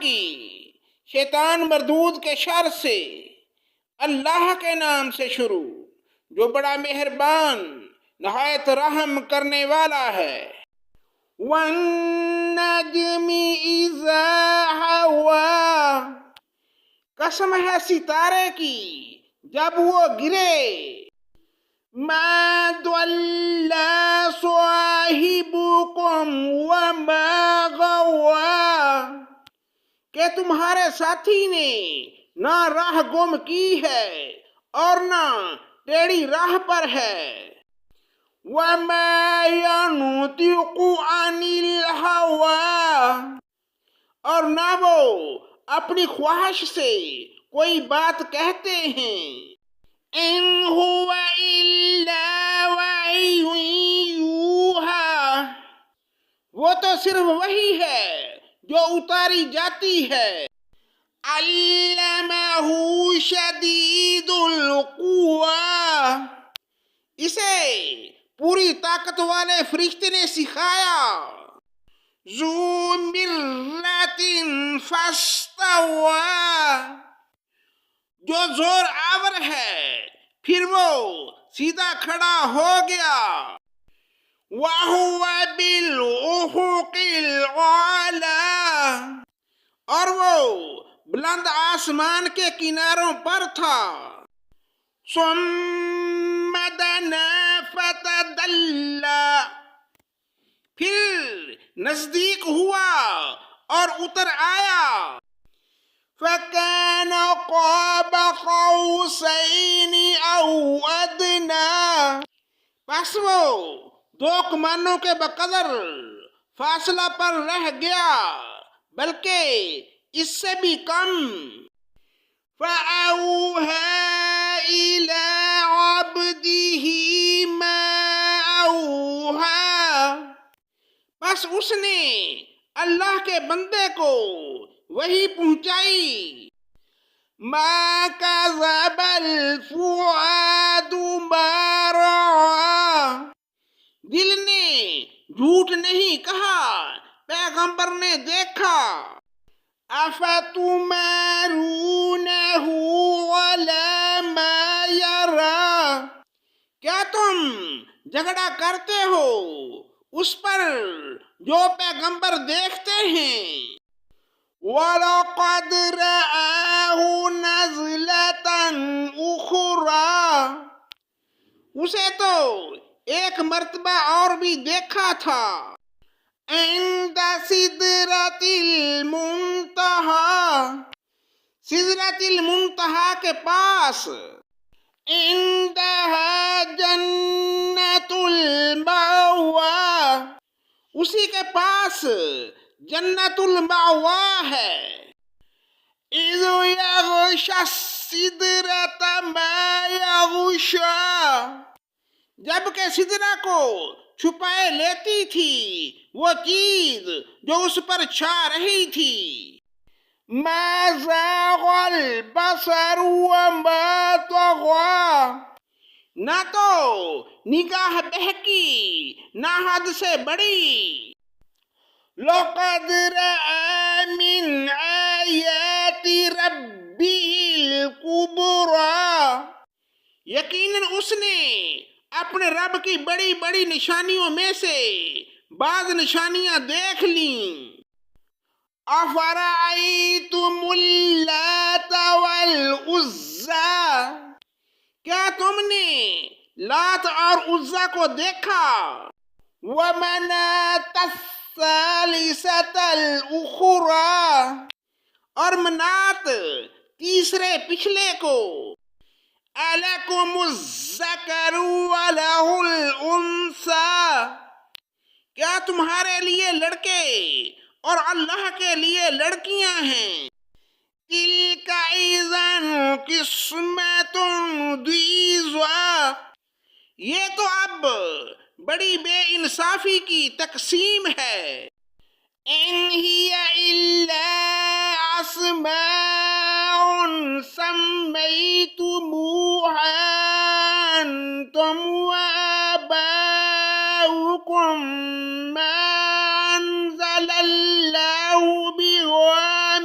کی، شیطان مردود کے شر سے، اللہ کے نام سے شروع جو بڑا مہربان نہایت رحم کرنے والا ہے۔ وَالنَّجْمِ إِذَا هَوَىٰ، قسم ہے ستارے کی جب وہ گرے۔ مَا ضَلَّ صَاحِبُكُمْ وَمَا غَوَىٰ، کہ تمہارے ساتھی نے نہ راہ گم کی ہے اور نہ ٹیڑھی راہ پر ہے۔ وَمَا يَنطِقُ عَنِ الْهَوَىٰ، اور نہ وہ اپنی خواہش سے کوئی بات کہتے ہیں۔ إِنْ هُوَ إِلَّا وَحْيٌ يُوحَىٰ، وہ تو صرف وحی ہے جو اتاری جاتی ہے۔ عَلَّمَهُ شَدِيدُ الْقُوَىٰ، اسے پوری طاقت والے فرشتے نے سکھایا۔ ذُو مِرَّةٍ فَاسْتَوَىٰ، جو زور آور ہے پھر وہ سیدھا کھڑا ہو گیا۔ وَهُوَ بِالْأُفُقِ الْأَعْلَىٰ، اور وہ بلند آسمان کے کناروں پر تھا۔ ثُمَّ دَنَا فَتَدَلَّىٰ، پھر نزدیک ہوا اور اتر آیا۔ فَكَانَ قَابَ قَوْسَيْنِ أَوْ أَدْنَىٰ، پس وہ دو کمانوں کے بقدر فاصلہ پر رہ گیا بلکہ اس سے بھی کم۔ فَأَوْحَىٰ إِلَىٰ عَبْدِهِ مَا أَوْحَىٰ، بس اس نے اللہ کے بندے کو وہی پہنچائی۔ مَا كَذَبَ الْفُؤَادُ مَا رَأَىٰ، دل نے جھوٹ نہیں کہا، پیغمبر نے دیکھا۔ أَفَتُمَارُونَهُ عَلَىٰ مَا يَرَىٰ، کیا تم جھگڑا کرتے ہو اس پر جو پیغمبر دیکھتے ہیں۔ وَلَقَدْ رَآهُ نَزْلَةً أُخْرَىٰ، اسے تو ایک مرتبہ اور بھی دیکھا تھا۔ عند سدرۃ المنتہا، سدرۃ المنتہا کے پاس۔ عندہا جنت المأویٰ، اسی کے پاس جنت المأویٰ ہے۔ اذ یغشی السدرۃ ما یغشیٰ، جبکہ سدرہ کو چھپائے لیتی تھی وہ چیز جو اس پر چھا رہی تھی۔ ما زاغ البصر وما طغیٰ، نہ تو نگاہ بہکی نہ حد سے بڑی۔ لقد رأى من آیات ربه الکبریٰ، یقیناً اس نے اپنے رب کی بڑی بڑی نشانیوں میں سے بعض نشانیاں دیکھ لیں۔ أَفَرَأَيْتُمُ اللَّاتَ وَالْعُزَّىٰ، کیا تم نے لات اور عزا کو دیکھا؟ وَمَنَاةَ الثَّالِثَةَ الْأُخْرَىٰ، اور منات تیسرے پچھلے کو۔ أَلَكُمُ الذَّكَرُ وَلَهُ الْأُنثَىٰ، کیا تمہارے لیے لڑکے اور اللہ کے لیے لڑکیاں ہیں؟ تِلْكَ إِذًا قِسْمَةٌ ضِیزَىٰ، یہ تو اب بڑی بے انصافی کی تقسیم ہے۔ إِنْ هِيَ إِلَّا أَسْمَاءٌ سَمَّيْتُمُوهَا أَنْتُمْ وَآبَاؤُكُمْ مَا أَنزَلَ اللَّهُ بِهَا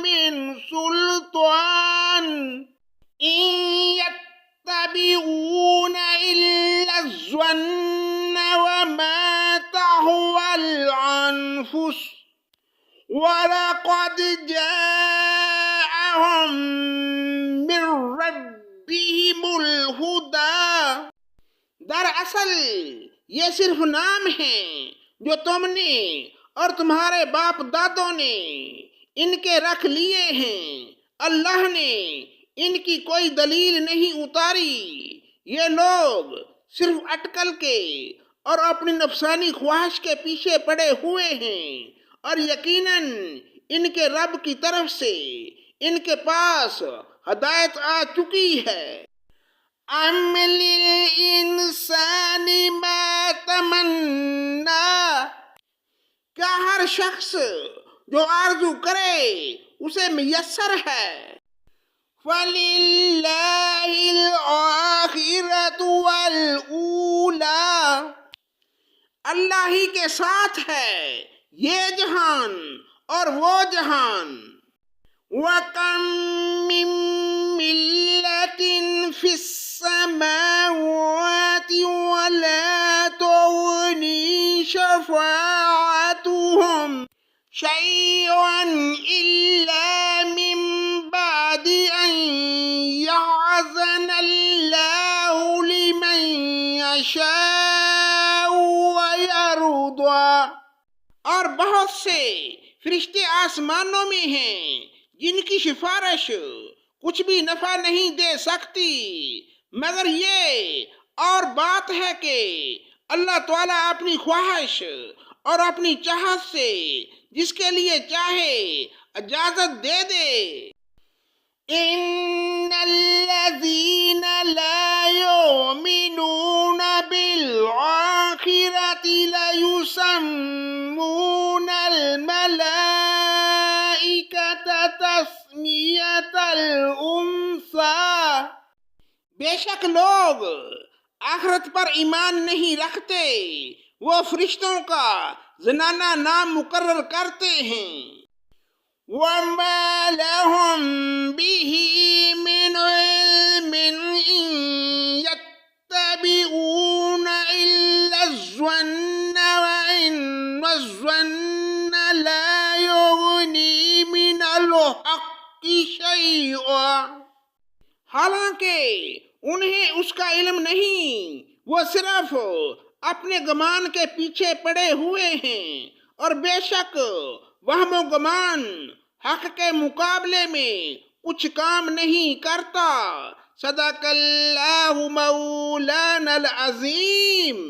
دراصل یہ صرف نام ہیں جو تم نے اور تمہارے باپ دادوں نے ان کے رکھ لیے ہیں۔ اللہ نے ان کی کوئی دلیل نہیں اتاری۔ یہ لوگ صرف اٹکل کے اور اپنی نفسانی خواہش کے پیچھے پڑے ہوئے ہیں، اور یقیناً ان کے رب کی طرف سے ان کے پاس ہدایت آ چکی ہے۔ ام للانسان ما تمنا، کیا ہر شخص جو آرزو کرے اسے میسر ہے؟ فَلِلَّهِ الْآخِرَةُ وَالْأُولَى، اللہ ہی کے ساتھ ہے یہ جہان اور وہ جہان۔ وَكَم مِّن مِّلَّةٍ فِي السَّمَاوَاتِ وَلَا تُغْنِي شَفَاعَتُهُمْ شَيْئًا إِلَّا مِن بَعْدِ أَن يَأْذَنَ اللَّهُ لِمَن يَشَاءُ وَيَرْضَىٰ، اور بہت سے فرشتے آسمانوں میں ہیں جن کی سفارش کچھ بھی نفع نہیں دے سکتی مگر یہ اور بات ہے کہ اللہ تعالیٰ اپنی خواہش اور اپنی چاہت سے جس کے لیے چاہے اجازت دے دے۔ ان الذین لا یؤمنون بالآخرة لیسمون الملائکة تسمیۃ الانثی، بے شک لوگ آخرت پر ایمان نہیں رکھتے وہ فرشتوں کا زنانہ نام مقرر کرتے ہیں۔ وَمَا لَهُم بِهِ مِنْ عِلْمٍ إِن يَتَّبِعُونَ إِلَّا الظَّنَّ وَإِنَّ الظَّنَّ لَا يُغْنِي مِنَ الْحَقِّ شَيْئًا، حالانکہ انہیں اس کا علم نہیں، وہ صرف اپنے گمان کے پیچھے پڑے ہوئے ہیں، اور بے شک وہم و گمان حق کے مقابلے میں کچھ کام نہیں کرتا۔ صدق اللہ مولانا العظیم۔